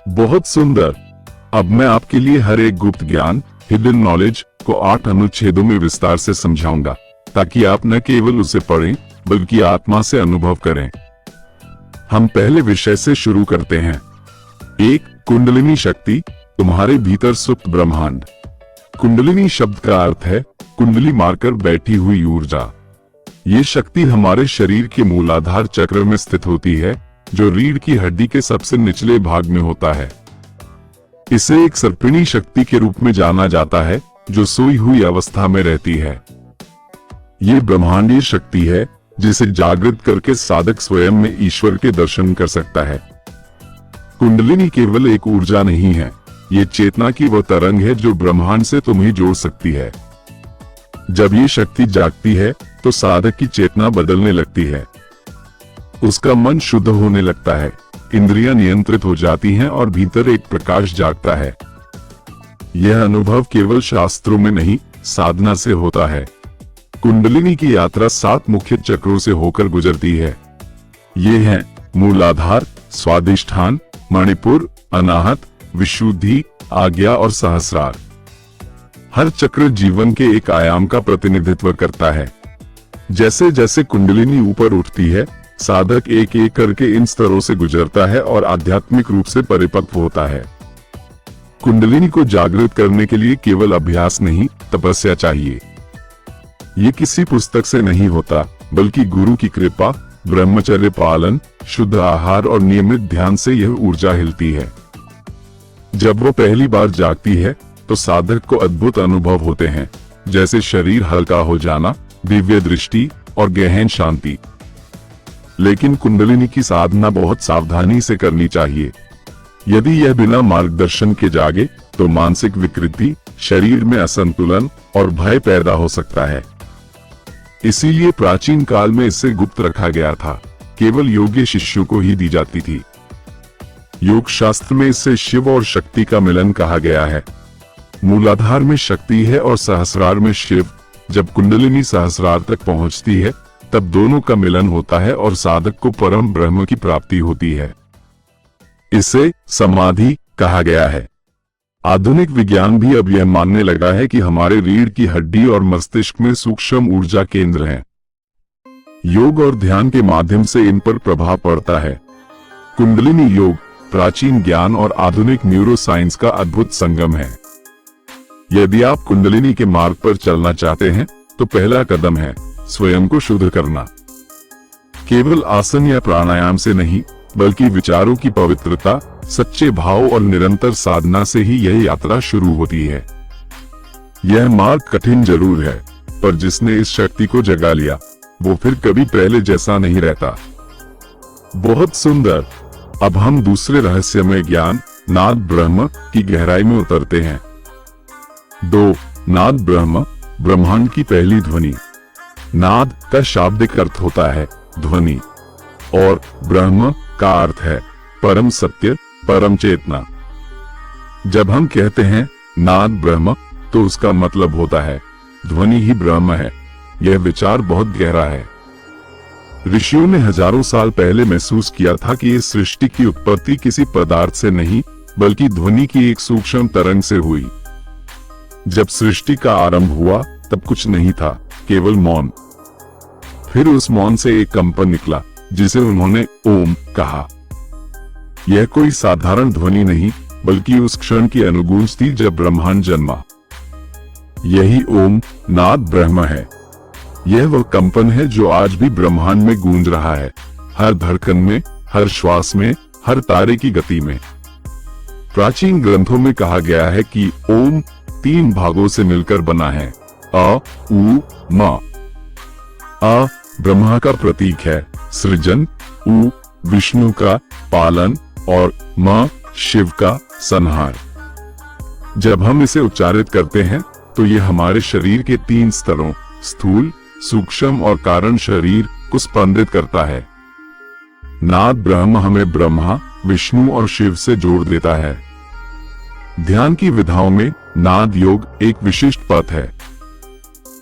बहुत सुंदर। अब मैं आपके लिए हर एक गुप्त ज्ञान, हिडन नॉलेज को 8 अनुच्छेदों में विस्तार से समझाऊंगा, ताकि आप न केवल उसे पढ़ें बल्कि आत्मा से अनुभव करें। हम पहले विषय से शुरू करते हैं। 1. कुंडलिनी शक्ति, तुम्हारे भीतर सुप्त ब्रह्मांड। कुंडलिनी शब्द का अर्थ है कुंडली मारकर बैठी हुई ऊर्जा। ये शक्ति हमारे शरीर के मूलाधार चक्र में स्थित होती है, जो रीढ़ की हड्डी के सबसे निचले भाग में होता है। इसे एक सर्पिणी शक्ति के रूप में जाना जाता है, जो सोई हुई अवस्था में रहती है। ये ब्रह्मांडीय शक्ति है जिसे जागृत करके साधक स्वयं में ईश्वर के दर्शन कर सकता है। कुंडलिनी केवल एक ऊर्जा नहीं है, ये चेतना की वह तरंग है जो ब्रह्मांड से तुम्हें जोड़ सकती है। जब ये शक्ति जागती है तो साधक की चेतना बदलने लगती है। उसका मन शुद्ध होने लगता है, इंद्रियां नियंत्रित हो जाती हैं और भीतर एक प्रकाश जागता है। यह अनुभव केवल शास्त्रों में नहीं, साधना से होता है। कुंडलिनी की यात्रा 7 मुख्य चक्रों से होकर गुजरती है। ये हैं मूलाधार, स्वादिष्ठान, मणिपुर, अनाहत, विशुद्धि, आज्ञा और सहस्रार। हर चक्र जीवन के एक आयाम का प्रतिनिधित्व करता है। जैसे जैसे कुंडलिनी ऊपर उठती है, साधक एक एक करके इन स्तरों से गुजरता है और आध्यात्मिक रूप से परिपक्व होता है। कुंडलिनी को जागृत करने के लिए केवल अभ्यास नहीं, तपस्या चाहिए। ये किसी पुस्तक से नहीं होता, बल्कि गुरु की कृपा, ब्रह्मचर्य पालन, शुद्ध आहार और नियमित ध्यान से यह ऊर्जा हिलती है। जब वो पहली बार जागती है तो साधक को अद्भुत अनुभव होते हैं, जैसे शरीर हल्का हो जाना, दिव्य दृष्टि और गहन शांति। लेकिन कुंडलिनी की साधना बहुत सावधानी से करनी चाहिए। यदि यह बिना मार्गदर्शन के जागे तो मानसिक विकृति, शरीर में असंतुलन और भय पैदा हो सकता है। इसीलिए प्राचीन काल में इसे गुप्त रखा गया था, केवल योग्य शिष्यों को ही दी जाती थी। योग शास्त्र में इसे शिव और शक्ति का मिलन कहा गया है। मूलाधार में शक्ति है और सहस्रार में शिव। जब कुंडलिनी सहस्रार तक पहुंचती है, तब दोनों का मिलन होता है और साधक को परम ब्रह्म की प्राप्ति होती है। इसे समाधि कहा गया है। आधुनिक विज्ञान भी अब यह मानने लगा है कि हमारे रीढ़ की हड्डी और मस्तिष्क में सूक्ष्म ऊर्जा केंद्र हैं। योग और ध्यान के माध्यम से इन पर प्रभाव पड़ता है। कुंडलिनी योग प्राचीन ज्ञान और आधुनिक न्यूरोसाइंस का अद्भुत संगम है। यदि आप कुंडलिनी के मार्ग पर चलना चाहते हैं तो पहला कदम है स्वयं को शुद्ध करना। केवल आसन या प्राणायाम से नहीं, बल्कि विचारों की पवित्रता, सच्चे भाव और निरंतर साधना से ही यह यात्रा शुरू होती है। यह मार्ग कठिन जरूर है, पर जिसने इस शक्ति को जगा लिया वो फिर कभी पहले जैसा नहीं रहता। बहुत सुंदर। अब हम दूसरे रहस्यमय ज्ञान, नाद ब्रह्म की गहराई में उतरते हैं। 2. नाद ब्रह्म, ब्रह्मांड की पहली ध्वनि। नाद का शाब्दिक अर्थ होता है ध्वनि, और ब्रह्म का अर्थ है परम सत्य, परम चेतना। जब हम कहते हैं नाद ब्रह्म, तो उसका मतलब होता है ध्वनि ही ब्रह्म है। यह विचार बहुत गहरा है। ऋषियों ने हजारों साल पहले महसूस किया था कि इस सृष्टि की उत्पत्ति किसी पदार्थ से नहीं, बल्कि ध्वनि की एक सूक्ष्म तरंग से हुई। जब सृष्टि का आरंभ हुआ तब कुछ नहीं था, केवल मौन। फिर उस मौन से एक कंपन निकला, जिसे उन्होंने ओम कहा। यह कोई साधारण ध्वनि नहीं, बल्कि उस क्षण की अनुगूंज थी जब ब्रह्मांड जन्मा। यही ओम नाद ब्रह्म है। यह वह कंपन है जो आज भी ब्रह्मांड में गूंज रहा है, हर धड़कन में, हर श्वास में, हर तारे की गति में। प्राचीन ग्रंथों में कहा गया है कि ओम 3 भागों से मिलकर बना है, अ, उ, म। अ ब्रह्मा का प्रतीक है, सृजन, उ विष्णु का पालन और म शिव का संहार। जब हम इसे उच्चारित करते हैं तो यह हमारे शरीर के 3 स्तरों, स्थूल, सूक्ष्म और कारण शरीर को स्पंदित करता है। नाद ब्रह्म हमें ब्रह्मा, विष्णु और शिव से जोड़ देता है। ध्यान की विधाओं में नाद योग एक विशिष्ट पथ है।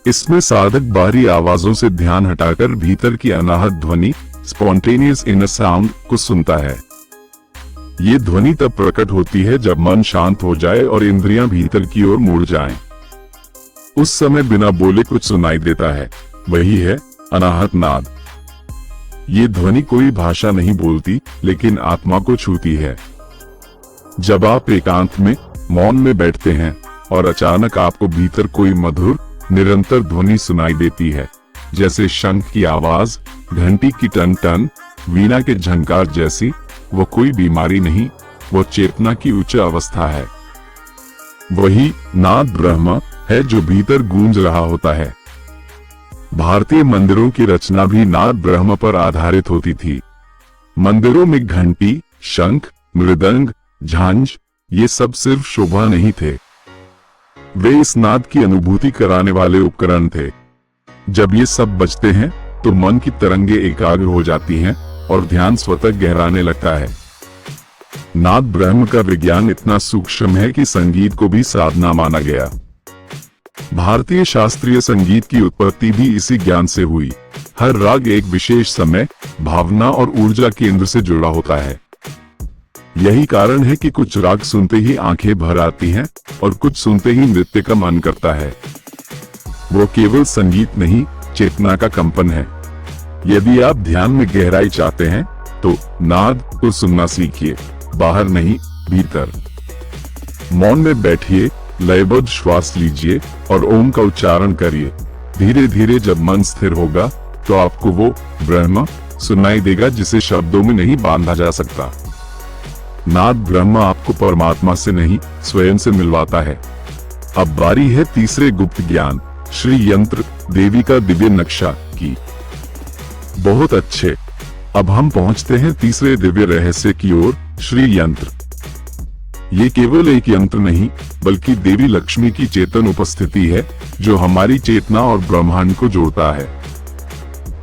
इसमें साधक बाहरी आवाजों से ध्यान हटाकर भीतर की अनाहत ध्वनि, स्पॉन्टेनियस इनर साउंड को सुनता है। ये ध्वनि तब प्रकट होती है जब मन शांत हो जाए और इंद्रियां भीतर की ओर मुड़ जाएं। उस समय बिना बोले कुछ सुनाई देता है, वही है अनाहत नाद। ये ध्वनि कोई भाषा नहीं बोलती, लेकिन आत्मा को छूती है। जब आप एकांत में मौन में बैठते हैं और अचानक आपको भीतर कोई मधुर निरंतर ध्वनि सुनाई देती है, जैसे शंख की आवाज, घंटी की टन टन, वीणा के झंकार जैसी, वो कोई बीमारी नहीं, वो चेतना की उच्च अवस्था है। वही नाद ब्रह्म है जो भीतर गूंज रहा होता है। भारतीय मंदिरों की रचना भी नाद ब्रह्म पर आधारित होती थी। मंदिरों में घंटी, शंख, मृदंग, झांझ ये सब सिर्फ शोभा नहीं थे, वे इस नाद की अनुभूति कराने वाले उपकरण थे। जब ये सब बजते हैं तो मन की तरंगे एकाग्र हो जाती हैं और ध्यान स्वतः गहराने लगता है। नाद ब्रह्म का विज्ञान इतना सूक्ष्म है कि संगीत को भी साधना माना गया। भारतीय शास्त्रीय संगीत की उत्पत्ति भी इसी ज्ञान से हुई। हर राग एक विशेष समय, भावना और ऊर्जा केंद्र से जुड़ा होता है। यही कारण है कि कुछ राग सुनते ही आंखें भर आती हैं और कुछ सुनते ही नृत्य का मन करता है। वो केवल संगीत नहीं, चेतना का कंपन है। यदि आप ध्यान में गहराई चाहते हैं तो नाद को सुनना सीखिए, बाहर नहीं, भीतर। मौन में बैठिए, लयबद्ध श्वास लीजिए और ओम का उच्चारण करिए। धीरे धीरे जब मन स्थिर होगा तो आपको वो ब्रह्म सुनाई देगा जिसे शब्दों में नहीं बांधा जा सकता। नाद ब्रह्म आपको परमात्मा से नहीं, स्वयं से मिलवाता है। अब बारी है तीसरे गुप्त ज्ञान, श्री यंत्र देवी का दिव्य नक्शा की। बहुत अच्छे, अब हम पहुंचते हैं तीसरे दिव्य रहस्य की ओर, श्री यंत्र। ये केवल एक यंत्र नहीं, बल्कि देवी लक्ष्मी की चेतन उपस्थिति है जो हमारी चेतना और ब्रह्मांड को जोड़ता है।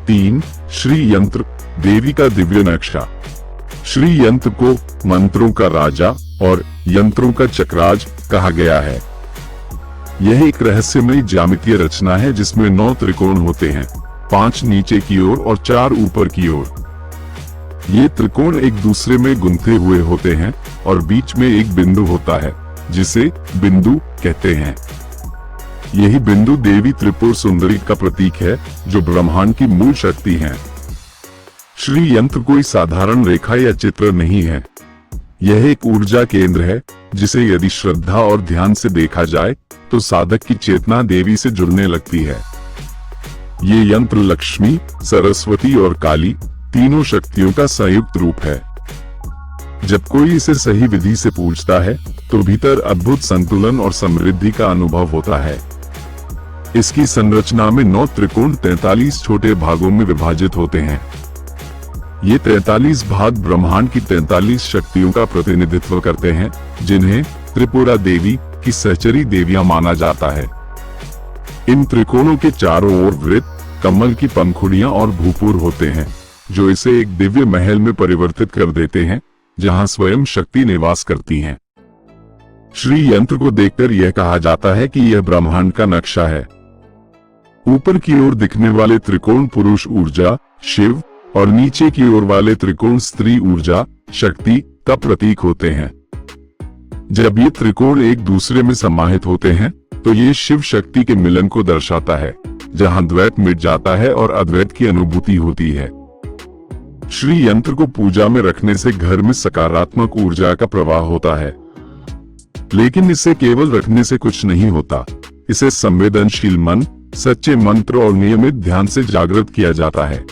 3. श्री यंत्र देवी का दिव्य नक्शा। श्री यंत्र को मंत्रों का राजा और यंत्रों का चक्राज कहा गया है। यह एक रहस्यमयी ज्यामितीय रचना है जिसमें 9 त्रिकोण होते हैं, 5 नीचे की ओर और 4 ऊपर की ओर। ये त्रिकोण एक दूसरे में गुंथे हुए होते हैं और बीच में एक बिंदु होता है जिसे बिंदु कहते हैं। यही बिंदु देवी त्रिपुर सुंदरी का प्रतीक है जो ब्रह्मांड की मूल शक्ति है। श्री यंत्र कोई साधारण रेखा या चित्र नहीं है, यह एक ऊर्जा केंद्र है जिसे यदि श्रद्धा और ध्यान से देखा जाए तो साधक की चेतना देवी से जुड़ने लगती है। ये यंत्र लक्ष्मी, सरस्वती और काली तीनों शक्तियों का संयुक्त रूप है। जब कोई इसे सही विधि से पूजता है तो भीतर अद्भुत संतुलन और समृद्धि का अनुभव होता है। इसकी संरचना में 9 त्रिकोण 43 छोटे भागों में विभाजित होते हैं। ये 43 भाग ब्रह्मांड की 43 शक्तियों का प्रतिनिधित्व करते हैं, जिन्हें त्रिपुरा देवी की सहचरी देवियां माना जाता है। इन त्रिकोणों के चारों ओर वृत्त, कमल की पंखुड़ियां और भूपुर होते हैं, जो इसे एक दिव्य महल में परिवर्तित कर देते हैं, जहां स्वयं शक्ति निवास करती हैं। श्री यंत्र को देखकर यह कहा जाता है कि यह ब्रह्मांड का नक्शा है। ऊपर की ओर दिखने वाले त्रिकोण पुरुष ऊर्जा, शिव, और नीचे की ओर वाले त्रिकोण स्त्री ऊर्जा, शक्ति का प्रतीक होते हैं। जब ये त्रिकोण एक दूसरे में समाहित होते हैं तो ये शिव शक्ति के मिलन को दर्शाता है, जहां द्वैत मिट जाता है और अद्वैत की अनुभूति होती है। श्री यंत्र को पूजा में रखने से घर में सकारात्मक ऊर्जा का प्रवाह होता है, लेकिन इसे केवल रखने से कुछ नहीं होता। इसे संवेदनशील मन, सच्चे मंत्र और नियमित ध्यान से जागृत किया जाता है,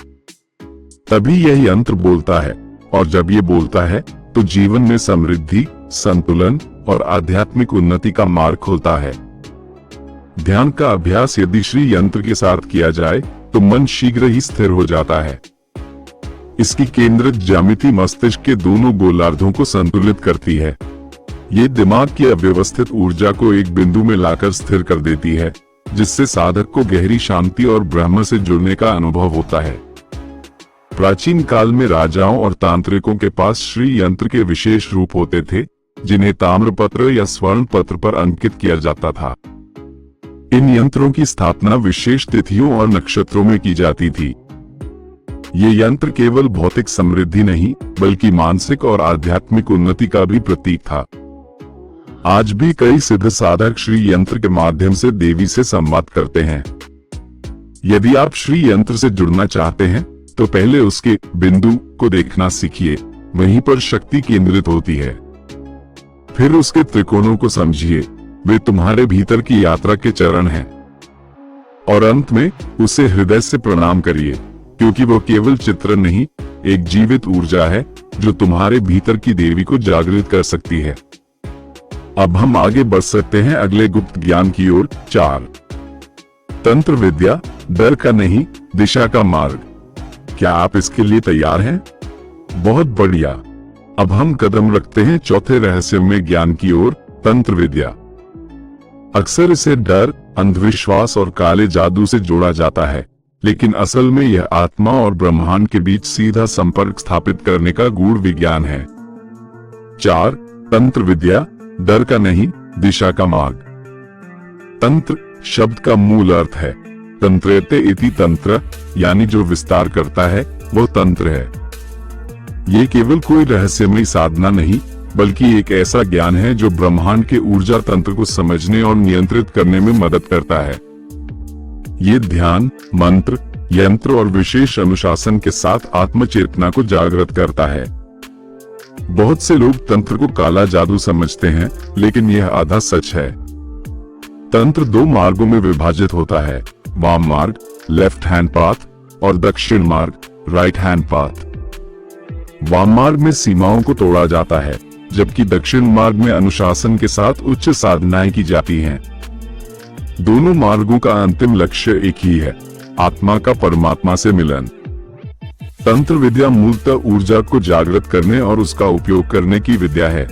तभी यह यंत्र बोलता है। और जब ये बोलता है तो जीवन में समृद्धि, संतुलन और आध्यात्मिक उन्नति का मार्ग खुलता है। ध्यान का अभ्यास यदि श्री यंत्र के साथ किया जाए तो मन शीघ्र ही स्थिर हो जाता है। इसकी केंद्रित ज्यामिति मस्तिष्क के दोनों गोलार्धों को संतुलित करती है। ये दिमाग की अव्यवस्थित ऊर्जा को एक बिंदु में लाकर स्थिर कर देती है, जिससे साधक को गहरी शांति और ब्रह्म से जुड़ने का अनुभव होता है। प्राचीन काल में राजाओं और तांत्रिकों के पास श्री यंत्र के विशेष रूप होते थे, जिन्हें ताम्रपत्र या स्वर्ण पत्र पर अंकित किया जाता था। इन यंत्रों की स्थापना विशेष तिथियों और नक्षत्रों में की जाती थी। ये यंत्र केवल भौतिक समृद्धि नहीं बल्कि मानसिक और आध्यात्मिक उन्नति का भी प्रतीक था। आज भी कई सिद्ध साधक श्री यंत्र के माध्यम से देवी से संवाद करते हैं। यदि आप श्री यंत्र से जुड़ना चाहते हैं तो पहले उसके बिंदु को देखना सीखिए, वहीं पर शक्ति केंद्रित होती है। फिर उसके त्रिकोणों को समझिए, वे तुम्हारे भीतर की यात्रा के चरण हैं। और अंत में उसे हृदय से प्रणाम करिए, क्योंकि वो केवल चित्र नहीं, एक जीवित ऊर्जा है जो तुम्हारे भीतर की देवी को जागृत कर सकती है। अब हम आगे बढ़ सकते हैं अगले गुप्त ज्ञान की ओर। 4 तंत्र विद्या, डर का नहीं, दिशा का मार्ग। क्या आप इसके लिए तैयार हैं? बहुत बढ़िया। अब हम कदम रखते हैं चौथे रहस्यमय ज्ञान की ओर, तंत्र विद्या। अक्सर इसे डर, अंधविश्वास और काले जादू से जोड़ा जाता है, लेकिन असल में यह आत्मा और ब्रह्मांड के बीच सीधा संपर्क स्थापित करने का गूढ़ विज्ञान है। 4 तंत्र विद्या, डर का नहीं, दिशा का मार्ग। तंत्र शब्द का मूल अर्थ है तंत्रेते इति तंत्र, यानी जो विस्तार करता है वो तंत्र है। ये केवल कोई रहस्यमय साधना नहीं बल्कि एक ऐसा ज्ञान है जो ब्रह्मांड के ऊर्जा तंत्र को समझने और नियंत्रित करने में मदद करता है। ये ध्यान, मंत्र, यंत्र और विशेष अनुशासन के साथ आत्मचेतना को जागृत करता है। बहुत से लोग तंत्र को काला जादू समझते हैं, लेकिन यह आधा सच है। तंत्र 2 मार्गों में विभाजित होता है, वाम मार्ग लेफ्ट हैंड पाथ और दक्षिण मार्ग राइट हैंड पाथ। वाम मार्ग में सीमाओं को तोड़ा जाता है, जबकि दक्षिण मार्ग में अनुशासन के साथ उच्च साधनाएं की जाती हैं। दोनों मार्गों का अंतिम लक्ष्य एक ही है, आत्मा का परमात्मा से मिलन। तंत्र विद्या मूलतः ऊर्जा को जागृत करने और उसका उपयोग करने की विद्या है।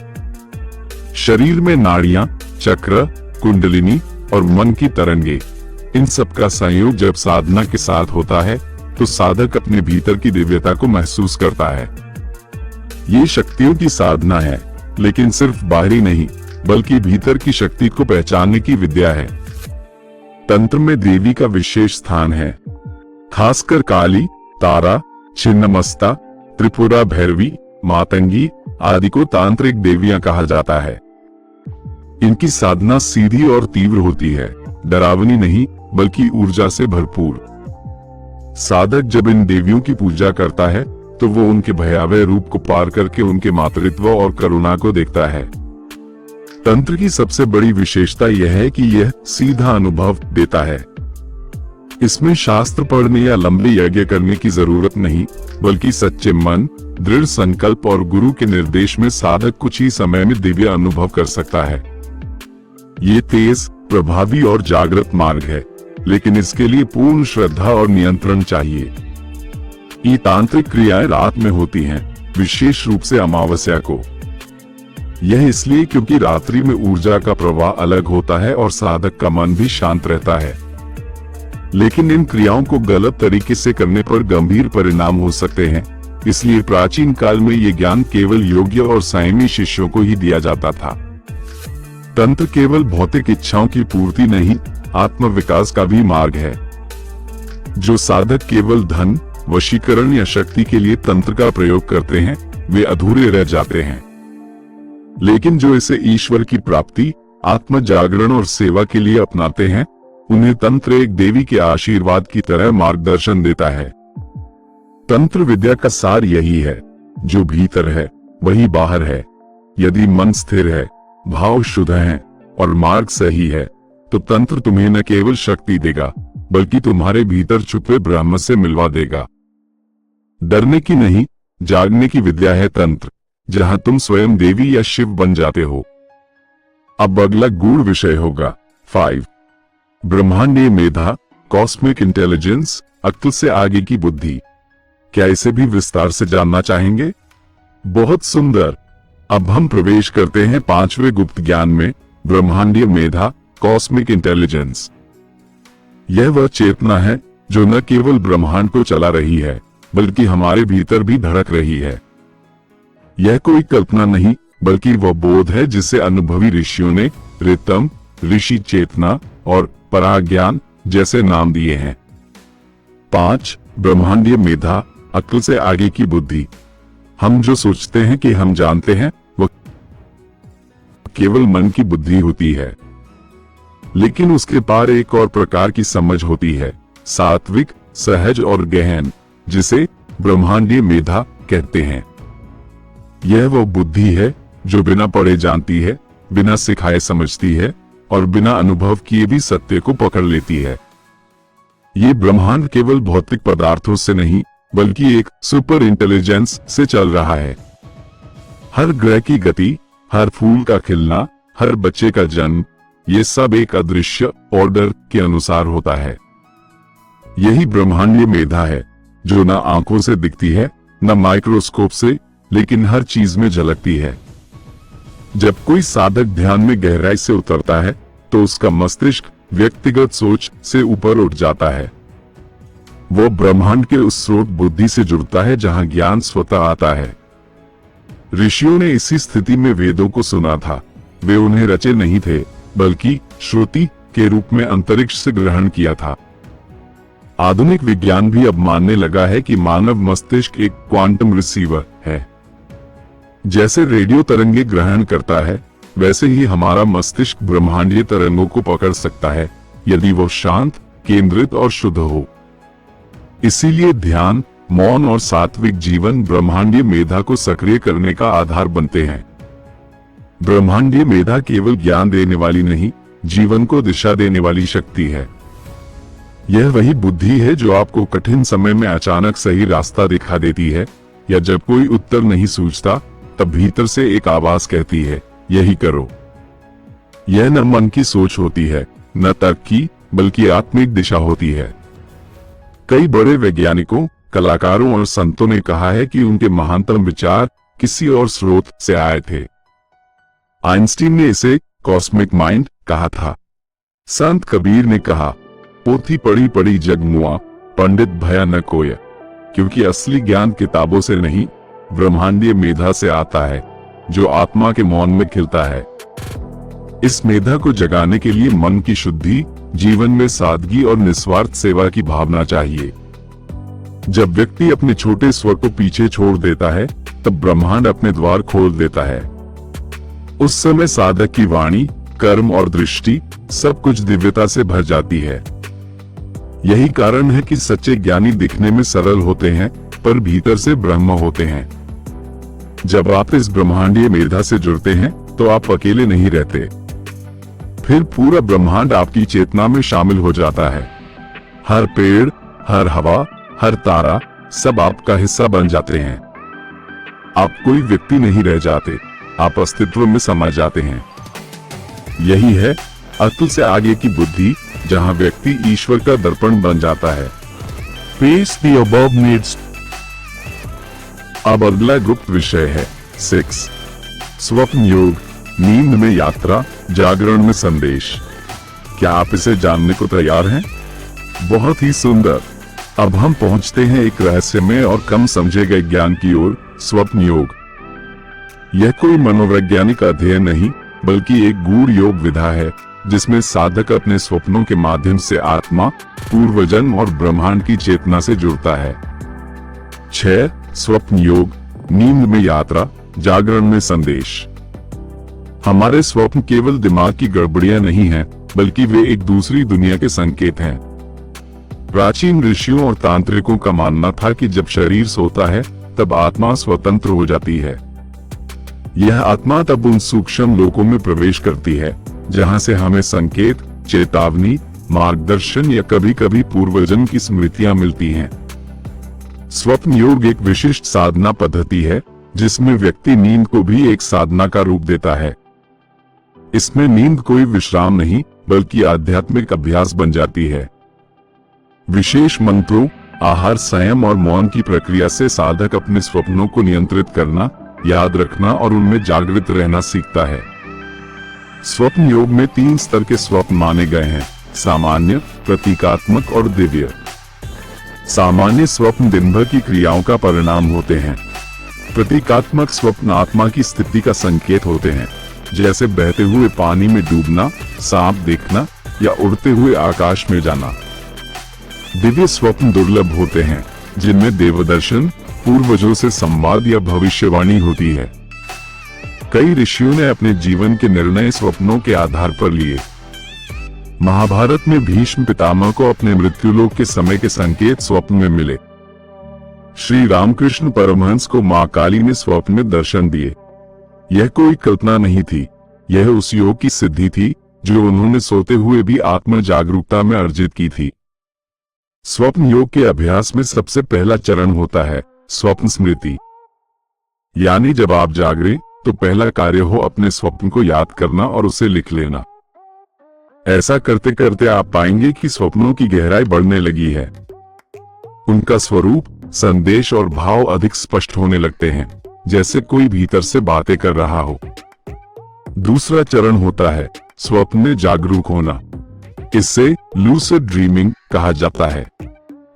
शरीर में नाड़ियां, चक्र, कुंडलिनी और मन की तरंगे, इन सब का संयोग जब साधना के साथ होता है तो साधक अपने भीतर की दिव्यता को महसूस करता है। ये शक्तियों की साधना है, लेकिन सिर्फ बाहरी नहीं बल्कि भीतर की शक्ति को पहचानने की विद्या है। तंत्र में देवी का विशेष स्थान है, खासकर काली, तारा, छिन्नमस्ता, त्रिपुरा भैरवी, मातंगी आदि को तांत्रिक देवियां कहा जाता है। इनकी साधना सीधी और तीव्र होती है, डरावनी नहीं बल्कि ऊर्जा से भरपूर। साधक जब इन देवियों की पूजा करता है तो वो उनके भयावह रूप को पार करके उनके मातृत्व और करुणा को देखता है। तंत्र की सबसे बड़ी विशेषता यह है कि यह सीधा अनुभव देता है। इसमें शास्त्र पढ़ने या लंबे यज्ञ करने की जरूरत नहीं, बल्कि सच्चे मन, दृढ़ संकल्प और गुरु के निर्देश में साधक कुछ ही समय में दिव्य अनुभव कर सकता है। ये तेज, प्रभावी और जागृत मार्ग है, लेकिन इसके लिए पूर्ण श्रद्धा और नियंत्रण चाहिए। ये तांत्रिक क्रियाएं रात में होती हैं, विशेष रूप से अमावस्या को। यह इसलिए क्योंकि रात्रि में ऊर्जा का प्रवाह अलग होता है और साधक का मन भी शांत रहता है। लेकिन इन क्रियाओं को गलत तरीके से करने पर गंभीर परिणाम हो सकते हैं, इसलिए प्राचीन काल में ये ज्ञान केवल योग्य और संयमी शिष्यों को ही दिया जाता था। तंत्र केवल भौतिक इच्छाओं की पूर्ति नहीं, आत्म विकास का भी मार्ग है। जो साधक केवल धन, वशीकरण या शक्ति के लिए तंत्र का प्रयोग करते हैं, वे अधूरे रह जाते हैं। लेकिन जो इसे ईश्वर की प्राप्ति, आत्म जागरण और सेवा के लिए अपनाते हैं, उन्हें तंत्र एक देवी के आशीर्वाद की तरह मार्गदर्शन देता है। तंत्र विद्या का सार यही है, जो भीतर है वही बाहर है। यदि मन स्थिर है, भाव शुद्ध हैं और मार्ग सही है, तो तंत्र तुम्हें न केवल शक्ति देगा बल्कि तुम्हारे भीतर छुपे ब्रह्म से मिलवा देगा। डरने की नहीं, जागने की विद्या है तंत्र, जहां तुम स्वयं देवी या शिव बन जाते हो। अब अगला गूढ़ विषय होगा 5 ब्रह्मांडीय मेधा, कॉस्मिक इंटेलिजेंस, अक्ल से आगे की बुद्धि। क्या इसे भी विस्तार से जानना चाहेंगे? बहुत सुंदर। अब हम प्रवेश करते हैं 5वें गुप्त ज्ञान में, ब्रह्मांडीय मेधा, कॉस्मिक इंटेलिजेंस। यह वह चेतना है जो न केवल ब्रह्मांड को चला रही है बल्कि हमारे भीतर भी धड़क रही है। यह कोई कल्पना नहीं बल्कि वह बोध है जिसे अनुभवी ऋषियों ने ऋतम, ऋषि चेतना और पराज्ञान जैसे नाम दिए हैं। 5 ब्रह्मांडीय मेधा, अक्ल से आगे की बुद्धि। हम जो सोचते हैं कि हम जानते हैं वह केवल मन की बुद्धि होती है, लेकिन उसके पार एक और प्रकार की समझ होती है, सात्विक, सहज और गहन, जिसे ब्रह्मांडीय मेधा कहते हैं। यह वो बुद्धि है जो बिना पढ़े जानती है, बिना सिखाए समझती है और बिना अनुभव किए भी सत्य को पकड़ लेती है। ये ब्रह्मांड केवल भौतिक पदार्थों से नहीं बल्कि एक सुपर इंटेलिजेंस से चल रहा है। हर ग्रह की गति, हर फूल का खिलना, हर बच्चे का जन्म, ये सब एक अदृश्य ऑर्डर के अनुसार होता है। यही ब्रह्मांडीय मेधा है जो न आंखों से दिखती है न माइक्रोस्कोप से, लेकिन हर चीज में झलकती है। जब कोई साधक ध्यान में गहराई से उतरता है तो उसका मस्तिष्क व्यक्तिगत सोच से ऊपर उठ जाता है। वो ब्रह्मांड के उस स्रोत बुद्धि से जुड़ता है जहां ज्ञान स्वतः आता है। ऋषियों ने इसी स्थिति में वेदों को सुना था। वे उन्हें रचे नहीं थे बल्कि श्रुति के रूप में अंतरिक्ष से ग्रहण किया था। आधुनिक विज्ञान भी अब मानने लगा है कि मानव मस्तिष्क एक क्वांटम रिसीवर है। जैसे रेडियो तरंगे ग्रहण करता है, वैसे ही हमारा मस्तिष्क ब्रह्मांडीय तरंगों को पकड़ सकता है यदि वो शांत, केंद्रित और शुद्ध हो। इसीलिए ध्यान, मौन और सात्विक जीवन ब्रह्मांडीय मेधा को सक्रिय करने का आधार बनते हैं। ब्रह्मांडीय मेधा केवल ज्ञान देने वाली नहीं, जीवन को दिशा देने वाली शक्ति है। यह वही बुद्धि है जो आपको कठिन समय में अचानक सही रास्ता दिखा देती है, या जब कोई उत्तर नहीं सूझता तब भीतर से एक आवाज कहती है, यही करो। यह न मन की सोच होती है, न तर्क की, बल्कि आत्मिक दिशा होती है। कई बड़े वैज्ञानिकों, कलाकारों और संतों ने कहा है कि उनके महानतम विचार किसी और स्रोत से आए थे। आइंस्टीन ने इसे कॉस्मिक माइंड कहा था। संत कबीर ने कहा, पोथी पढ़ी पढ़ी जग मुआ, पंडित भया न कोय, क्योंकि असली ज्ञान किताबों से नहीं, ब्रह्मांडीय मेधा से आता है जो आत्मा के मौन में खिलता है। इस मेधा को जगाने के लिए मन की शुद्धि, जीवन में सादगी और निस्वार्थ सेवा की भावना चाहिए। जब व्यक्ति अपने छोटे स्व को पीछे छोड़ देता है तब ब्रह्मांड अपने द्वार खोल देता है। उस समय साधक की वाणी, कर्म और दृष्टि सब कुछ दिव्यता से भर जाती है। यही कारण है कि सच्चे ज्ञानी दिखने में सरल होते हैं पर भीतर से ब्रह्म होते हैं। जब आप इस ब्रह्मांडीय मेधा से जुड़ते हैं तो आप अकेले नहीं रहते। फिर पूरा ब्रह्मांड आपकी चेतना में शामिल हो जाता है। हर पेड़, हर हवा, हर तारा, सब आपका हिस्सा बन जाते हैं। आप कोई व्यक्ति नहीं रह जाते, आप अस्तित्व में समा जाते हैं। यही है अक्ल से आगे की बुद्धि, जहां व्यक्ति ईश्वर का दर्पण बन जाता है। Paste the above needs. अब अगला गुप्त विषय है 6 स्वप्न योग, नींद में यात्रा, जागरण में संदेश। क्या आप इसे जानने को तैयार हैं? बहुत ही सुंदर। अब हम पहुंचते हैं एक रहस्यमय और कम समझे गए ज्ञान की ओर, स्वप्न योग। यह कोई मनोवैज्ञानिक अध्ययन नहीं बल्कि एक गूढ़ योग विधा है जिसमें साधक अपने स्वप्नों के माध्यम से आत्मा, पूर्वजन्म और ब्रह्मांड की चेतना से जुड़ता है। 6 स्वप्न योग, नींद में यात्रा, जागरण में संदेश। हमारे स्वप्न केवल दिमाग की गड़बड़ियां नहीं हैं, बल्कि वे एक दूसरी दुनिया के संकेत हैं। प्राचीन ऋषियों और तांत्रिकों का मानना था कि जब शरीर सोता है तब आत्मा स्वतंत्र हो जाती है। यह आत्मा तब उन सूक्ष्म लोकों में प्रवेश करती है जहां से हमें संकेत, चेतावनी, मार्गदर्शन या कभी कभी पूर्वजन्म की स्मृतियां मिलती हैं। स्वप्न योग एक विशिष्ट साधना पद्धति है जिसमें व्यक्ति नींद को भी एक साधना का रूप देता है। इसमें नींद कोई विश्राम नहीं बल्कि आध्यात्मिक अभ्यास बन जाती है। विशेष मंत्रों, आहार, संयम और मौन की प्रक्रिया से साधक अपने स्वप्नों को नियंत्रित करना, याद रखना और उनमें जागृत रहना सीखता है। स्वप्न योग में 3 स्तर के स्वप्न माने गए हैं: सामान्य, प्रतीकात्मक और दिव्य। सामान्य स्वप्न दिन भर की क्रियाओं का परिणाम होते हैं। प्रतीकात्मक स्वप्न आत्मा की स्थिति का संकेत होते हैं, जैसे बहते हुए पानी में डूबना, सांप देखना या उड़ते हुए आकाश में जाना। दिव्य स्वप्न दुर्लभ होते हैं, जिनमें देवदर्शन, पूर्वजों से संवाद या भविष्यवाणी होती है। कई ऋषियों ने अपने जीवन के निर्णय स्वप्नों के आधार पर लिए। महाभारत में भीष्म पितामह को अपने मृत्युलोक के समय के संकेत स्वप्न में मिले। श्री रामकृष्ण परमहंस को मां काली ने स्वप्न में दर्शन दिए। यह कोई कल्पना नहीं थी, यह उस योग की सिद्धि थी जो उन्होंने सोते हुए भी आत्म जागरूकता में अर्जित की थी। स्वप्न योग के अभ्यास में सबसे पहला चरण होता है स्वप्न स्मृति। यानी जब आप जागरे तो पहला कार्य हो अपने स्वप्न को याद करना और उसे लिख लेना। ऐसा करते करते आप पाएंगे कि स्वप्नों की गहराई बढ़ने लगी है। उनका स्वरूप, संदेश और भाव अधिक स्पष्ट होने लगते हैं, जैसे कोई भीतर से बातें कर रहा हो। दूसरा चरण होता है स्वप्न में जागरूक होना। इसे लूसिड ड्रीमिंग कहा जाता है।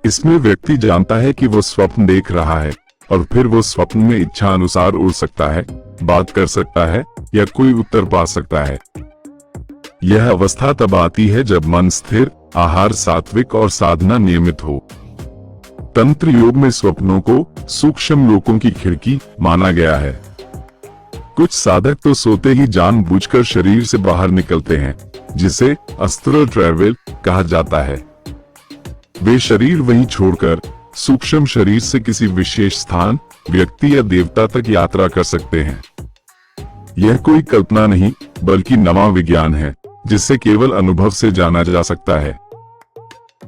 इसमें व्यक्ति जानता है कि वो स्वप्न देख रहा है और फिर वो स्वप्न में इच्छा अनुसार उड़ सकता है, बात कर सकता है या कोई उत्तर पा सकता है। यह अवस्था तब आती है जब मन स्थिर, आहार सात्विक और साधना नियमित हो। तंत्र योग में स्वप्नों को सूक्ष्म लोकों की खिड़की माना गया है। कुछ साधक तो सोते ही जानबूझकर शरीर से बाहर निकलते हैं, जिसे अस्ट्रल ट्रैवल कहा जाता है। वे शरीर वहीं छोड़कर सूक्ष्म शरीर से किसी विशेष स्थान, व्यक्ति या देवता तक यात्रा कर सकते हैं। यह कोई कल्पना नहीं बल्कि नवा विज्ञान है, जिसे केवल अनुभव से जाना जा सकता है।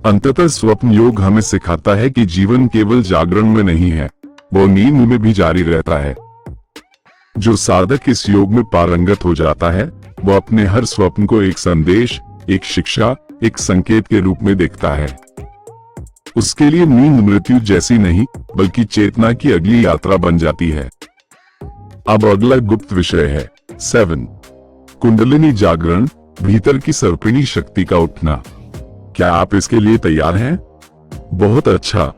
अंततः स्वप्न योग हमें सिखाता है कि जीवन केवल जागरण में नहीं है, वो नींद में भी जारी रहता है। जो साधक इस योग में पारंगत हो जाता है, वो अपने हर स्वप्न को एक संदेश, एक शिक्षा, एक संकेत के रूप में देखता है। उसके लिए नींद मृत्यु जैसी नहीं बल्कि चेतना की अगली यात्रा बन जाती है। अब अगला गुप्त विषय है 7 कुंडलिनी जागरण, भीतर की सर्पिणी शक्ति का उठना। क्या आप इसके लिए तैयार हैं? बहुत अच्छा।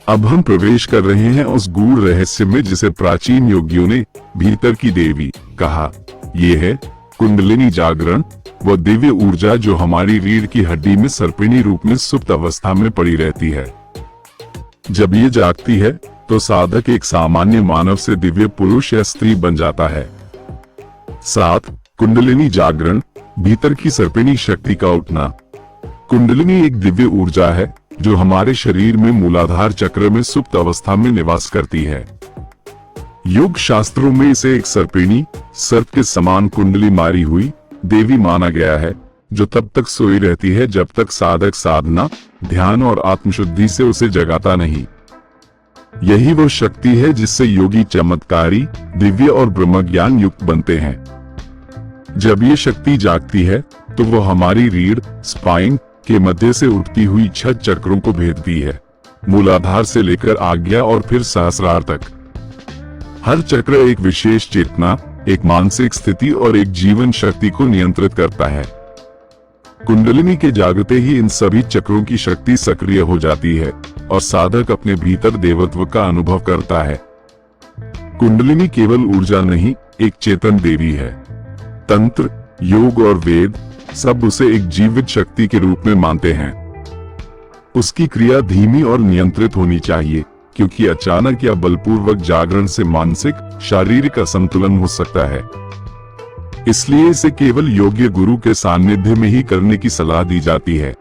अब हम प्रवेश कर रहे हैं उस गूढ़ रहस्य में जिसे प्राचीन योगियों ने भीतर की देवी कहा। ये है कुंडलिनी जागरण, वह दिव्य ऊर्जा जो हमारी रीढ़ की हड्डी में सर्पिणी रूप में सुप्त अवस्था में पड़ी रहती है। जब ये जागती है तो साधक एक सामान्य मानव से दिव्य पुरुष या स्त्री बन जाता है। 7 कुंडलिनी जागरण, भीतर की सर्पिणी शक्ति का उठना। कुंडलिनी एक दिव्य ऊर्जा है जो हमारे शरीर में मूलाधार चक्र में सुप्त अवस्था में निवास करती है। योग शास्त्रों में इसे एक सर्पिणी, सर्प के समान कुंडली मारी हुई देवी माना गया है, जो तब तक सोई रहती है जब तक साधक साधना, ध्यान और आत्मशुद्धि से उसे जगाता नहीं। यही वो शक्ति है जिससे योगी चमत्कारी, दिव्य और ब्रह्मज्ञान युक्त बनते हैं। जब ये शक्ति जागती है तो वो हमारी रीढ़, स्पाइन के मध्य से उठती हुई 6 चक्रों को भेदती है, मूलाधार से लेकर आज्ञा और फिर सहस्रार तक। हर चक्र एक विशेष चेतना, एक मानसिक स्थिति और एक जीवन शक्ति को नियंत्रित करता है। कुंडलिनी के जागते ही इन सभी चक्रों की शक्ति सक्रिय हो जाती है और साधक अपने भीतर देवत्व का अनुभव करता है। कुंडलिनी केवल ऊर्जा नहीं, एक चेतन देवी है। तंत्र, योग और वेद सब उसे एक जीवित शक्ति के रूप में मानते हैं। उसकी क्रिया धीमी और नियंत्रित होनी चाहिए, क्योंकि अचानक या बलपूर्वक जागरण से मानसिक, शारीरिक असंतुलन हो सकता है। इसलिए इसे केवल योग्य गुरु के सानिध्य में ही करने की सलाह दी जाती है।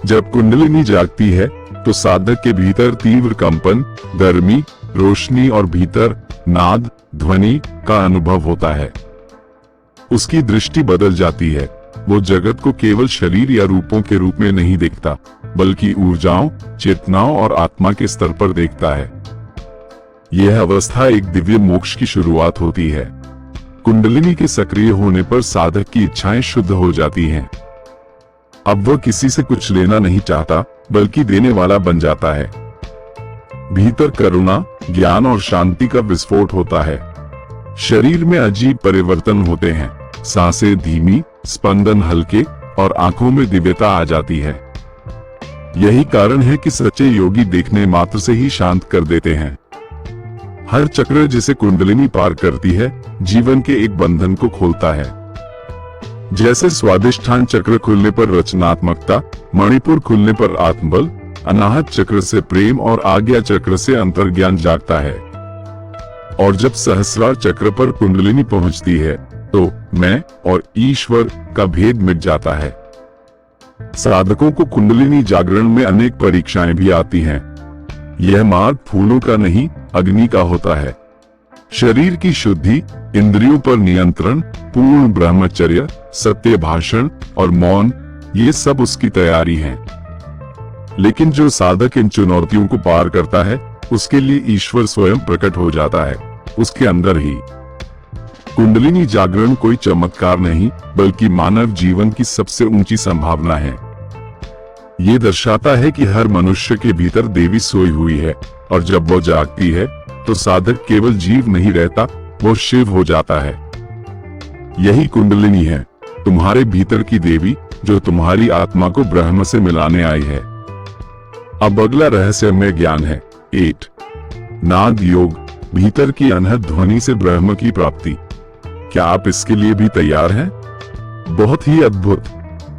जब कुंडलिनी जागती है तो साधक के भीतर तीव्र कंपन, गर्मी, रोशनी और भीतर नाद, ध्वनि का अनुभव होता है। उसकी दृष्टि बदल जाती है। वो जगत को केवल शरीर या रूपों के रूप में नहीं देखता, बल्कि ऊर्जाओं, चेतनाओं और आत्मा के स्तर पर देखता है। यह अवस्था एक दिव्य मोक्ष की शुरुआत होती है। कुंडलिनी के सक्रिय होने पर साधक की इच्छाएं शुद्ध हो जाती हैं। अब वह किसी से कुछ लेना नहीं चाहता, बल्कि देने वाला बन जाता है। भीतर करुणा, ज्ञान और शांति का विस्फोट होता है। शरीर में अजीब परिवर्तन होते हैं, सांसें धीमी, स्पंदन हल्के और आंखों में दिव्यता आ जाती है। यही कारण है कि सच्चे योगी देखने मात्र से ही शांत कर देते हैं। हर चक्र जिसे कुंडलिनी पार करती है, जीवन के एक बंधन को खोलता है। जैसे स्वादिष्ठान चक्र खुलने पर रचनात्मकता, मणिपुर खुलने पर आत्मबल, अनाहत चक्र से प्रेम और आज्ञा चक्र से अंतर्ज्ञान जागता है। और जब सहस्रार चक्र पर कुंडलिनी पहुंचती है तो मैं और ईश्वर का भेद मिट जाता है। साधकों को कुंडलिनी जागरण में अनेक परीक्षाएं भी आती हैं। यह मार्ग फूलों का नहीं, अग्नि का होता है। शरीर की शुद्धि, इंद्रियों पर नियंत्रण, पूर्ण ब्रह्मचर्य, सत्य भाषण और मौन, ये सब उसकी तैयारी है। लेकिन जो साधक इन चुनौतियों को पार करता है उसके लिए ईश्वर स्वयं प्रकट हो जाता है, उसके अंदर ही। कुंडलिनी जागरण कोई चमत्कार नहीं बल्कि मानव जीवन की सबसे ऊंची संभावना है। ये दर्शाता है कि हर मनुष्य के भीतर देवी सोई हुई है और जब वो जागती है तो साधक केवल जीव नहीं रहता, वो शिव हो जाता है। यही कुंडलिनी है, तुम्हारे भीतर की देवी जो तुम्हारी आत्मा को ब्रह्म से मिलाने आई है। अब अगला रहस्यमय ज्ञान है 8 नाद योग, भीतर की अनहद ध्वनि से ब्रह्म की प्राप्ति। क्या आप इसके लिए भी तैयार हैं? बहुत ही अद्भुत।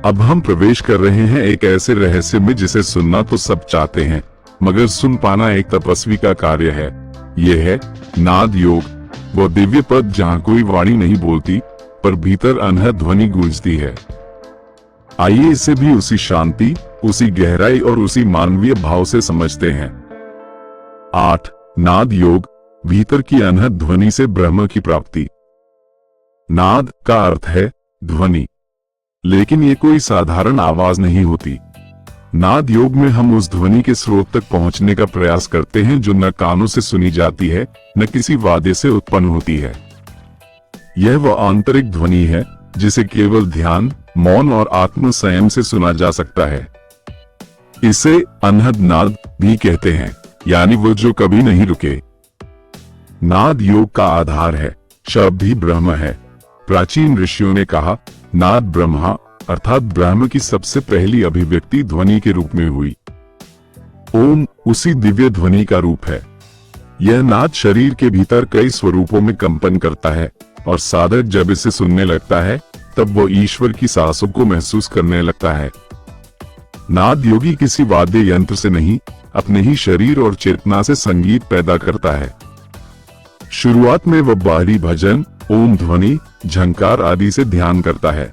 अब हम प्रवेश कर रहे हैं एक ऐसे रहस्य में जिसे सुनना तो सब चाहते हैं, मगर सुन पाना एक तपस्वी का कार्य है। यह है नाद योग, वो दिव्य पद जहाँ कोई वाणी नहीं बोलती पर भीतर अनहद ध्वनि गूंजती है। आइए इसे भी उसी शांति, उसी गहराई और उसी मानवीय भाव से समझते हैं। 8 नाद योग, भीतर की अनहद ध्वनि से ब्रह्म की प्राप्ति। नाद का अर्थ है ध्वनि, लेकिन ये कोई साधारण आवाज नहीं होती। नाद योग में हम उस ध्वनि के स्रोत तक पहुंचने का प्रयास करते हैं जो न कानों से सुनी जाती है न किसी वाद्य से उत्पन्न होती है। यह वह आंतरिक ध्वनि है जिसे केवल ध्यान, मौन और आत्म संयम से सुना जा सकता है। इसे अनहद नाद भी कहते हैं, यानी वो जो कभी नहीं रुके। नाद योग का आधार है, शब्द ही ब्रह्म है। प्राचीन ऋषियों ने कहा नाद ब्रह्मा, अर्थात ब्रह्म की सबसे पहली अभिव्यक्ति ध्वनि के रूप में हुई। ओम उसी दिव्य ध्वनि का रूप है। यह नाद शरीर के भीतर कई स्वरूपों में कंपन करता है और साधक जब इसे सुनने लगता है तब वो ईश्वर की सांसों को महसूस करने लगता है। नाद योगी किसी वाद्य यंत्र से नहीं, अपने ही शरीर और चेतना से संगीत पैदा करता है। शुरुआत में वह बाहरी भजन, ओम ध्वनि, झंकार आदि से ध्यान करता है।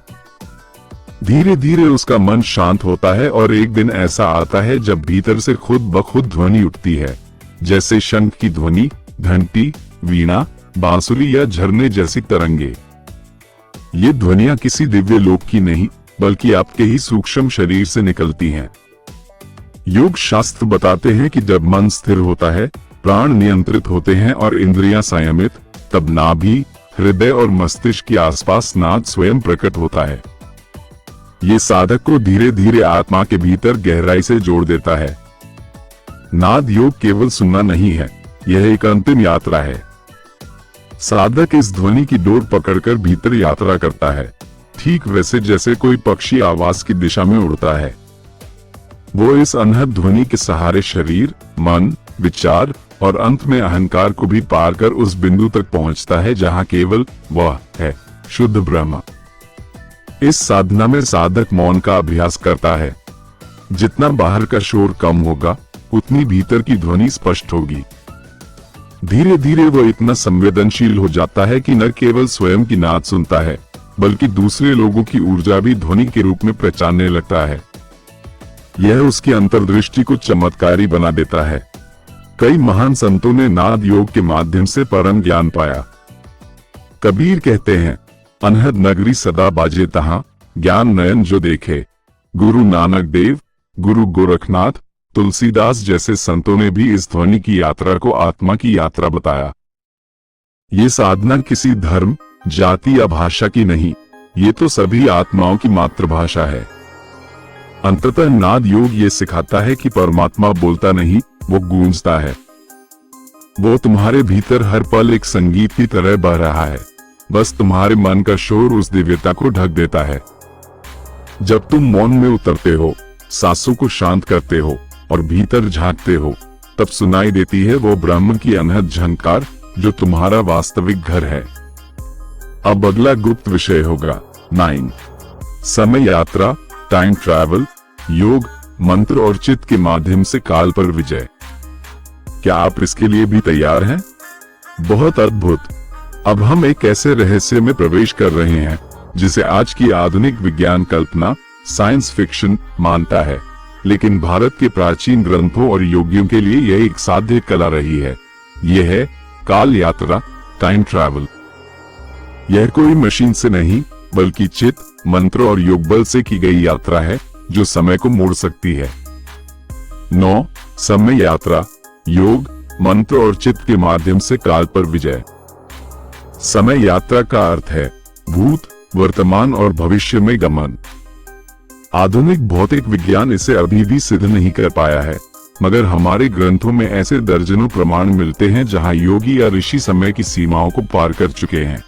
धीरे धीरे उसका मन शांत होता है और एक दिन ऐसा आता है जब भीतर से खुद ब खुद ध्वनि उठती है, जैसे शंख की ध्वनि, घंटी, वीणा, बांसुरी या झरने जैसी तरंगे। ये ध्वनियां किसी दिव्य लोक की नहीं बल्कि आपके ही सूक्ष्म शरीर से निकलती हैं। योग शास्त्र बताते हैं कि जब मन स्थिर होता है, प्राण नियंत्रित होते हैं और इंद्रियां संयमित, तब नाभि, हृदय और मस्तिष्क के आसपास नाद स्वयं प्रकट होता है। ये साधक को धीरे धीरे आत्मा के भीतर गहराई से जोड़ देता है। नाद योग केवल सुनना नहीं है, यह एक अंतिम यात्रा है। साधक इस ध्वनि की डोर पकड़कर भीतर यात्रा करता है, ठीक वैसे जैसे कोई पक्षी आवाज की दिशा में उड़ता है। वो इस अनहद ध्वनि के सहारे शरीर, मन, विचार और अंत में अहंकार को भी पार कर उस बिंदु तक पहुंचता है जहां केवल वह है, शुद्ध ब्रह्म। इस साधना में साधक मौन का अभ्यास करता है। जितना बाहर का शोर कम होगा, उतनी भीतर की ध्वनि स्पष्ट होगी। धीरे धीरे वो इतना संवेदनशील हो जाता है कि न केवल स्वयं की नाद सुनता है, बल्कि दूसरे लोगों की ऊर्जा भी ध्वनि के रूप में पहचानने लगता है। यह उसकी अंतर्दृष्टि को चमत्कारी बना देता है। कई महान संतों ने नाद योग के माध्यम से परम ज्ञान पाया। कबीर कहते हैं, अनहद नगरी सदा बाजे तहां, ज्ञान नयन जो देखे। गुरु नानक देव, गुरु गोरखनाथ, तुलसीदास जैसे संतों ने भी इस ध्वनि की यात्रा को आत्मा की यात्रा बताया। ये साधना किसी धर्म, जाति या भाषा की नहीं, ये तो सभी आत्माओं की मातृभाषा है। अंततः नाद योग ये सिखाता है कि परमात्मा बोलता नहीं, वो गूंजता है। वो तुम्हारे भीतर हर पल एक संगीत की तरह बह रहा है, बस तुम्हारे मन का शोर उस दिव्यता को ढक देता है। जब तुम मौन में उतरते हो, सांसों को शांत करते हो और भीतर झांकते हो, तब सुनाई देती है वो ब्रह्म की अनहद झंकार जो तुम्हारा वास्तविक घर है। अब अगला गुप्त विषय होगा 9 समय यात्रा, टाइम ट्रैवल, योग, मंत्र और चित्त के माध्यम से काल पर विजय। क्या आप इसके लिए भी तैयार हैं? बहुत अद्भुत। अब हम एक ऐसे रहस्य में प्रवेश कर रहे हैं जिसे आज की आधुनिक विज्ञान कल्पना, साइंस फिक्शन मानता है, लेकिन भारत के प्राचीन ग्रंथों और योगियों के लिए यह एक साध्य कला रही है। यह है काल यात्रा, टाइम ट्रैवल। यह कोई मशीन से नहीं बल्कि चित्त, मंत्र और योग बल से की गई यात्रा है जो समय को मोड़ सकती है। 9. समय यात्रा, योग, मंत्र और चित्त के माध्यम से काल पर विजय। समय यात्रा का अर्थ है भूत, वर्तमान और भविष्य में गमन। आधुनिक भौतिक विज्ञान इसे अभी भी सिद्ध नहीं कर पाया है, मगर हमारे ग्रंथों में ऐसे दर्जनों प्रमाण मिलते हैं जहां योगी या ऋषि समय की सीमाओं को पार कर चुके हैं।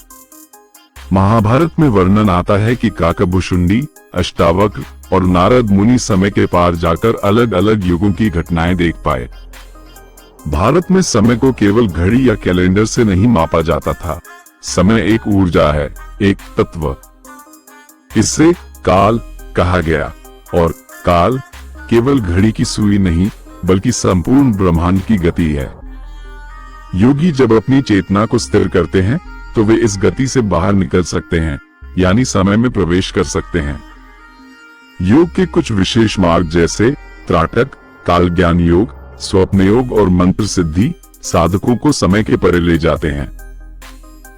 महाभारत में वर्णन आता है कि काकभुशुंडी, अष्टावक्र और नारद मुनि समय के पार जाकर अलग अलग युगों की घटनाएं देख पाए। भारत में समय को केवल घड़ी या कैलेंडर से नहीं मापा जाता था। समय एक ऊर्जा है, एक तत्व। इससे काल कहा गया, और काल केवल घड़ी की सुई नहीं बल्कि संपूर्ण ब्रह्मांड की गति है। योगी जब अपनी चेतना को स्थिर करते हैं तो वे इस गति से बाहर निकल सकते हैं, यानी समय में प्रवेश कर सकते हैं। योग के कुछ विशेष मार्ग जैसे त्राटक, काल ज्ञान योग, स्वप्न योग और मंत्र सिद्धि साधकों को समय के परे ले जाते हैं।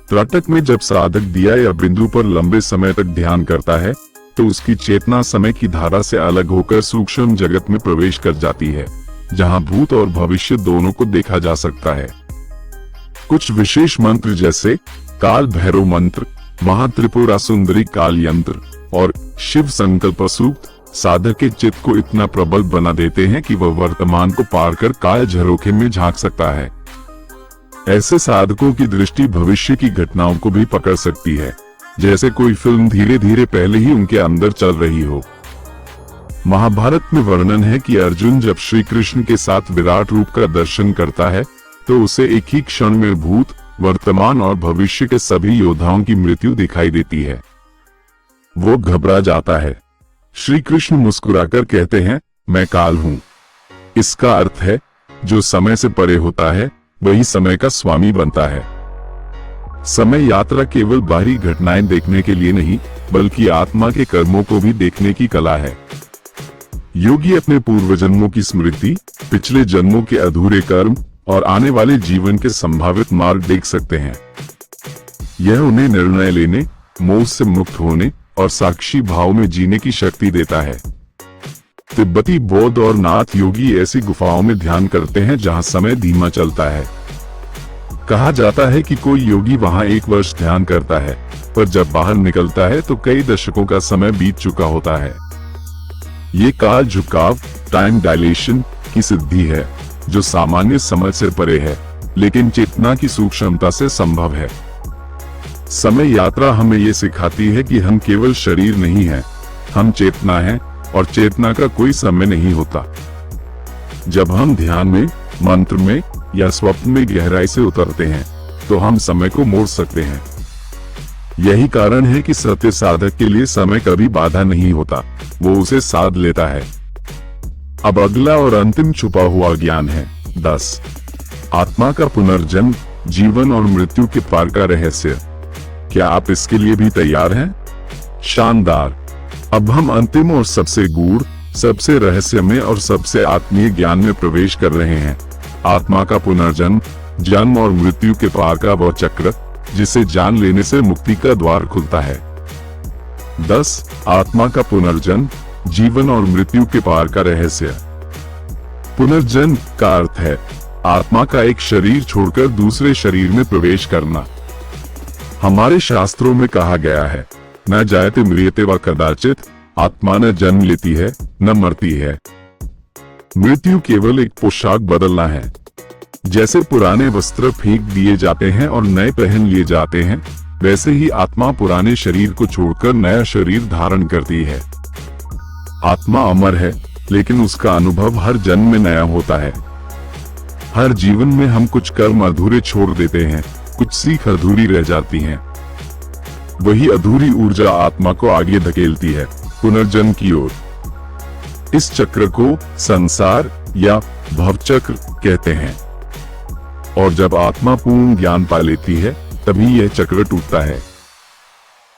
त्राटक में जब साधक दिया या बिंदु पर लंबे समय तक ध्यान करता है तो उसकी चेतना समय की धारा से अलग होकर सूक्ष्म जगत में प्रवेश कर जाती है, जहां भूत और भविष्य दोनों को देखा जा सकता है। कुछ विशेष मंत्र जैसे काल भैरव मंत्र, महात्रिपुरा सुंदरी काल यंत्र और शिव संकल्प सूक्त साधक के चित्त को इतना प्रबल बना देते हैं कि वह वर्तमान को पार कर काल झरोखे में झांक सकता है। ऐसे साधकों की दृष्टि भविष्य की घटनाओं को भी पकड़ सकती है, जैसे कोई फिल्म धीरे धीरे पहले ही उनके अंदर चल रही हो। महाभारत में वर्णन है कि अर्जुन जब श्री कृष्ण के साथ विराट रूप का दर्शन करता है तो उसे एक ही क्षण में भूत, वर्तमान और भविष्य के सभी योद्धाओं की मृत्यु दिखाई देती है। वो घबरा जाता है। श्री कृष्ण मुस्कुराकर कहते हैं, मैं काल हूँ। इसका अर्थ है जो समय से परे होता है वही समय का स्वामी बनता है। समय यात्रा केवल बाहरी घटनाएं देखने के लिए नहीं बल्कि आत्मा के कर्मों को भी देखने की कला है। योगी अपने पूर्व जन्मों की स्मृति, पिछले जन्मों के अधूरे कर्म और आने वाले जीवन के संभावित मार्ग देख सकते हैं। यह उन्हें निर्णय लेने, मोह से मुक्त होने और साक्षी भाव में जीने की शक्ति देता है। तिब्बती बौद्ध और नाथ योगी ऐसी गुफाओं में ध्यान करते हैं जहां समय धीमा चलता है। कहा जाता है कि कोई योगी वहां 1 वर्ष ध्यान करता है, पर जब बाहर निकलता है तो कई दशकों का समय बीत चुका होता है। ये काल झुकाव, टाइम डायलेशन की सिद्धि है जो सामान्य समझ से परे है, लेकिन चेतना की सूक्ष्मता से संभव है। समय यात्रा हमें ये सिखाती है कि हम केवल शरीर नहीं हैं, हम चेतना हैं और चेतना का कोई समय नहीं होता। जब हम ध्यान में, मंत्र में या स्वप्न में गहराई से उतरते हैं तो हम समय को मोड़ सकते हैं। यही कारण है कि सत्य साधक के लिए समय कभी बाधा नहीं होता, वो उसे साध लेता है। अब अगला और अंतिम छुपा हुआ ज्ञान है 10. आत्मा का पुनर्जन्म, जीवन और मृत्यु के पार का रहस्य। क्या आप इसके लिए भी तैयार हैं? शानदार। अब हम अंतिम और सबसे गूढ़, सबसे रहस्यमय और सबसे आत्मीय ज्ञान में प्रवेश कर रहे हैं। आत्मा का पुनर्जन्म, जन्म और मृत्यु के पार का वह चक्र जिसे जान लेने से मुक्ति का द्वार खुलता है। 10. आत्मा का पुनर्जन्म, जीवन और मृत्यु के पार का रहस्य। पुनर्जन्म का अर्थ है आत्मा का एक शरीर छोड़कर दूसरे शरीर में प्रवेश करना। हमारे शास्त्रों में कहा गया है, न जायते म्रियते व कदाचित, आत्मा न जन्म लेती है न मरती है। मृत्यु केवल एक पोशाक बदलना है। जैसे पुराने वस्त्र फेंक दिए जाते हैं और नए पहन लिए जाते हैं, वैसे ही आत्मा पुराने शरीर को छोड़कर नया शरीर धारण करती है। आत्मा अमर है, लेकिन उसका अनुभव हर जन्म में नया होता है। हर जीवन में हम कुछ कर्म अधूरे छोड़ देते हैं, कुछ सीख अधूरी रह जाती हैं। वही अधूरी ऊर्जा आत्मा को आगे धकेलती है पुनर्जन्म की ओर। इस चक्र को संसार या भवचक्र कहते हैं। और जब आत्मा पूर्ण ज्ञान पा लेती है तभी यह चक्र टूटता है।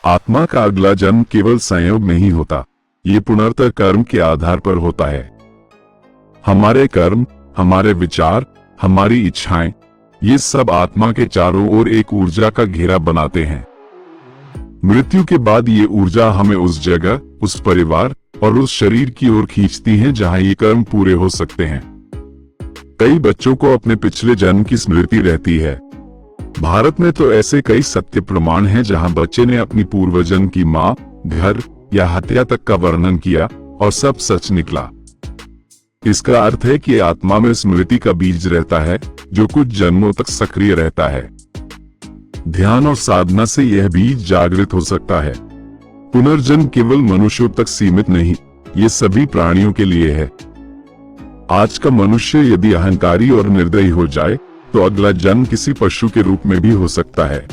आत्मा का अगला जन्म केवल संयोग नहीं होता, ये पुनर्तः कर्म के आधार पर होता है। हमारे कर्म, हमारे विचार, हमारी इच्छाएं, ये सब आत्मा के चारों ओर एक ऊर्जा का घेरा बनाते हैं। मृत्यु के बाद ये ऊर्जा हमें उस जगह, उस परिवार और उस शरीर की ओर खींचती है जहां ये कर्म पूरे हो सकते हैं। कई बच्चों को अपने पिछले जन्म की स्मृति रहती है। भारत में तो ऐसे कई सत्य प्रमाण हैं जहां बच्चे ने अपनी पूर्वजन्म की मां, घर या हत्या तक का वर्णन किया और सब सच निकला। इसका अर्थ है कि आत्मा में स्मृति का बीज रहता है जो कुछ जन्मों तक सक्रिय रहता है। ध्यान और साधना से यह बीज जागृत हो सकता है। पुनर्जन्म केवल मनुष्यों तक सीमित नहीं, ये सभी प्राणियों के लिए है। आज का मनुष्य यदि अहंकारी और निर्दयी हो जाए तो अगला जन्म किसी पशु के रूप में भी हो सकता है।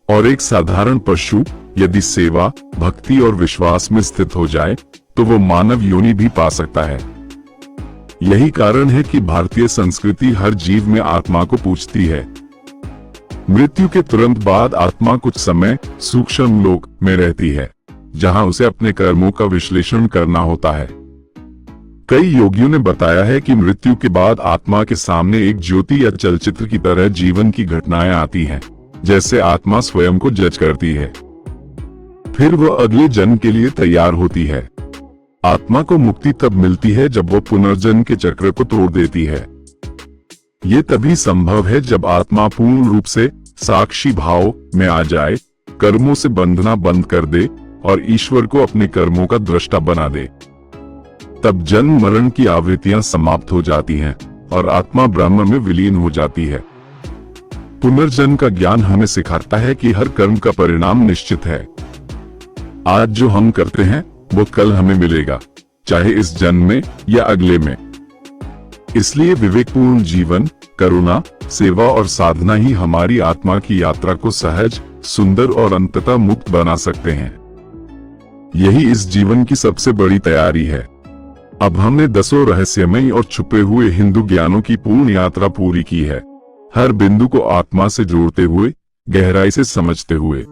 और एक साधारण पशु यदि सेवा, भक्ति और विश्वास में स्थित हो जाए तो वो मानव योनि भी पा सकता है। यही कारण है कि भारतीय संस्कृति हर जीव में आत्मा को पूछती है। मृत्यु के तुरंत बाद आत्मा कुछ समय सूक्ष्म लोक में रहती है, जहां उसे अपने कर्मों का विश्लेषण करना होता है। कई योगियों ने बताया है कि मृत्यु के बाद आत्मा के सामने एक ज्योति या चलचित्र की तरह जीवन की घटनाएं आती हैं, जैसे आत्मा स्वयं को जज करती है। फिर वह अगले जन्म के लिए तैयार होती है। आत्मा को मुक्ति तब मिलती है जब वो पुनर्जन्म के चक्र को तोड़ देती है। ये तभी संभव है जब आत्मा पूर्ण रूप से साक्षी भाव में आ जाए, कर्मों से बंधना बंद कर दे और ईश्वर को अपने कर्मों का दृष्टा बना दे। तब जन्म मरण की आवृत्तियां समाप्त हो जाती हैं और आत्मा ब्रह्म में विलीन हो जाती है। पुनर्जन्म का ज्ञान हमें सिखाता है कि हर कर्म का परिणाम निश्चित है। आज जो हम करते हैं वो कल हमें मिलेगा, चाहे इस जन्म में या अगले में। इसलिए विवेकपूर्ण जीवन, करुणा, सेवा और साधना ही हमारी आत्मा की यात्रा को सहज, सुंदर और अंततः मुक्त बना सकते हैं। यही इस जीवन की सबसे बड़ी तैयारी है। अब हमने 10 रहस्यमयी और छुपे हुए हिंदू ज्ञानों की पूर्ण यात्रा पूरी की है, हर बिंदु को आत्मा से जोड़ते हुए, गहराई से समझते हुए।